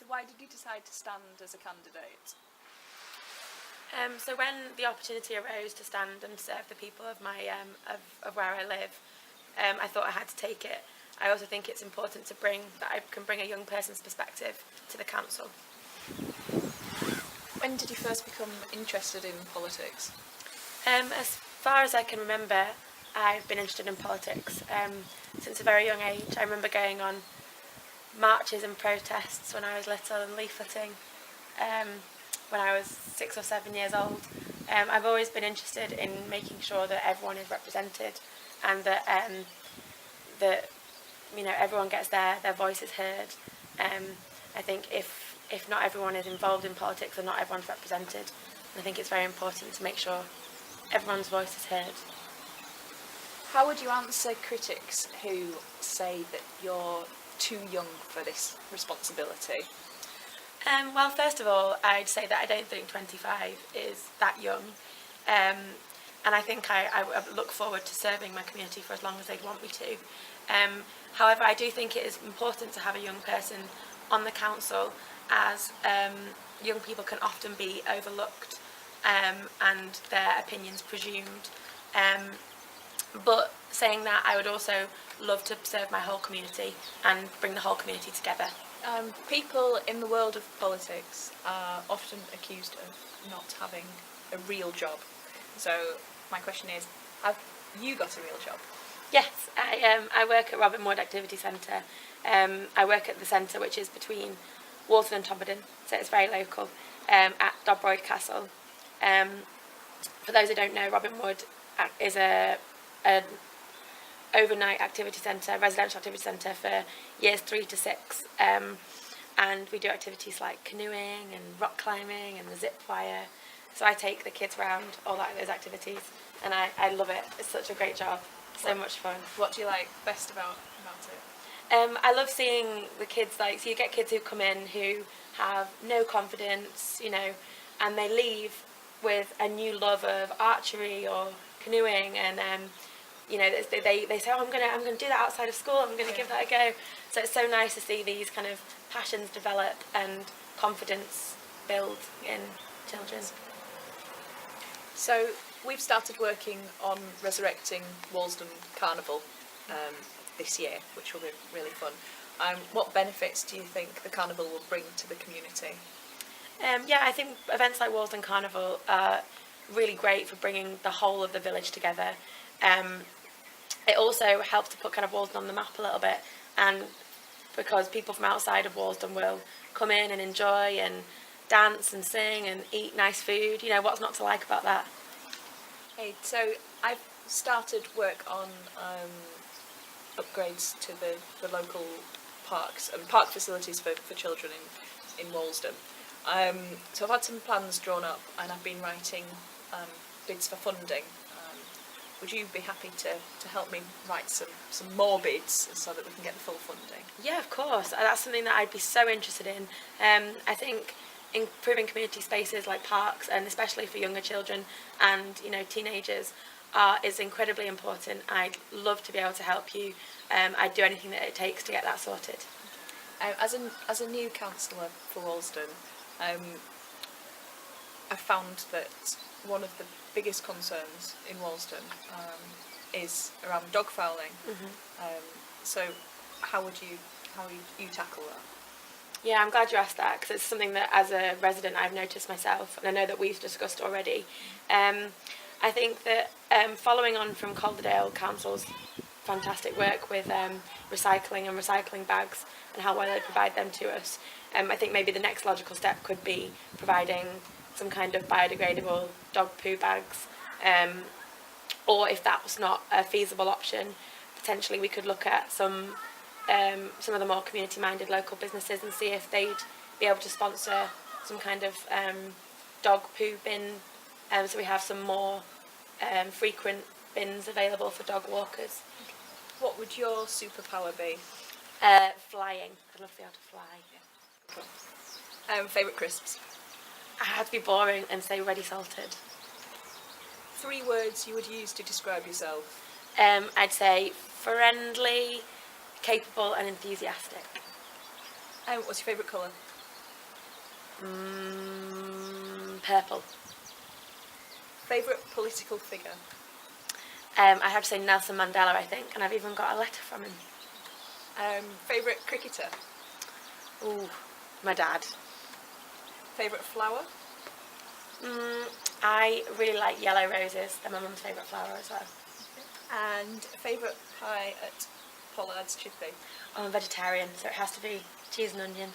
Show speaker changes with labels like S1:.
S1: So why did you decide to stand as a candidate?
S2: So when the opportunity arose to stand and serve the people of my of where I live, I thought I had to take it. I also think it's important that I can bring a young person's perspective to the council.
S1: When did you first become interested in politics?
S2: As far as I can remember, I've been interested in politics since a very young age. I remember going on marches and protests when I was little and leafleting when I was 6 or 7 years old. I've always been interested in making sure that everyone is represented and that everyone gets their voices heard. I think if not everyone is involved in politics and not everyone's represented, I think it's very important to make sure everyone's voice is heard.
S1: How would you answer critics who say that you're too young for this responsibility?
S2: Well, first of all, I'd say that I don't think 25 is that young, and I think I look forward to serving my community for as long as they'd want me to. However, I do think it is important to have a young person on the council, as young people can often be overlooked and their opinions presumed. But saying that, I would also love to serve my whole community and bring the whole community together.
S1: People in the world of politics are often accused of not having a real job. So my question is, have you got a real job?
S2: Yes, I work at Robin Ward Activity Centre. I work at the centre which is between Walsden and Tobberden, so it's very local, at Dobroyd Castle. For those who don't know, Robin Wood is an overnight activity centre, residential activity centre for years 3 to 6, and we do activities like canoeing and rock climbing and the zip wire. So I take the kids around all those activities, and I love it. It's such a great job, so much fun.
S1: What do you like best about it?
S2: I love seeing the kids, so you get kids who come in who have no confidence, and they leave with a new love of archery or canoeing, and they say, oh, I'm gonna do that outside of school, I'm gonna give that a go. So it's so nice to see these kind of passions develop and confidence build in children.
S1: So we've started working on resurrecting Walsden Carnival this year, which will be really fun. What benefits do you think the carnival will bring to the community?
S2: I think events like Walsden Carnival are really great for bringing the whole of the village together. It also helps to put kind of Walsden on the map a little bit, and because people from outside of Walsden will come in and enjoy and dance and sing and eat nice food. What's not to like about that?
S1: Hey, so I've started work on upgrades to the local parks and park facilities for children in Walsden. So I've had some plans drawn up, and I've been writing bids for funding. Would you be happy to help me write some more bids so that we can get the full funding?
S2: Yeah, of course. That's something that I'd be so interested in. I think improving community spaces like parks, and especially for younger children and teenagers, is incredibly important. I'd love to be able to help you. I'd do anything that it takes to get that sorted.
S1: As a new councillor for Walsden, I found that one of the biggest concerns in Walsden is around dog fouling. Mm-hmm. So how would you tackle that?
S2: Yeah, I'm glad you asked that, because it's something that as a resident I've noticed myself, and I know that we've discussed already. I think that following on from Calderdale Council's fantastic work with recycling and recycling bags and how well they provide them to us, I think maybe the next logical step could be providing some kind of biodegradable dog poo bags, or if that was not a feasible option, potentially we could look at some of the more community-minded local businesses and see if they'd be able to sponsor some kind of dog poo bin, so we have some more frequent bins available for dog walkers.
S1: What would your superpower be?
S2: Flying. I'd love to be able to fly.
S1: Yeah. Cool. Favourite crisps?
S2: I had to be boring and say ready salted.
S1: 3 words you would use to describe yourself?
S2: I'd say friendly, capable and enthusiastic.
S1: What's your favourite colour?
S2: Purple.
S1: Favourite political figure?
S2: I have to say Nelson Mandela, I think, and I've even got a letter from him.
S1: Favourite cricketer?
S2: Ooh, my dad.
S1: Favourite flower?
S2: I really like yellow roses. They're my mum's favourite flower as well.
S1: And favourite pie at Pollard's Chippy?
S2: I'm a vegetarian, so it has to be cheese and onion.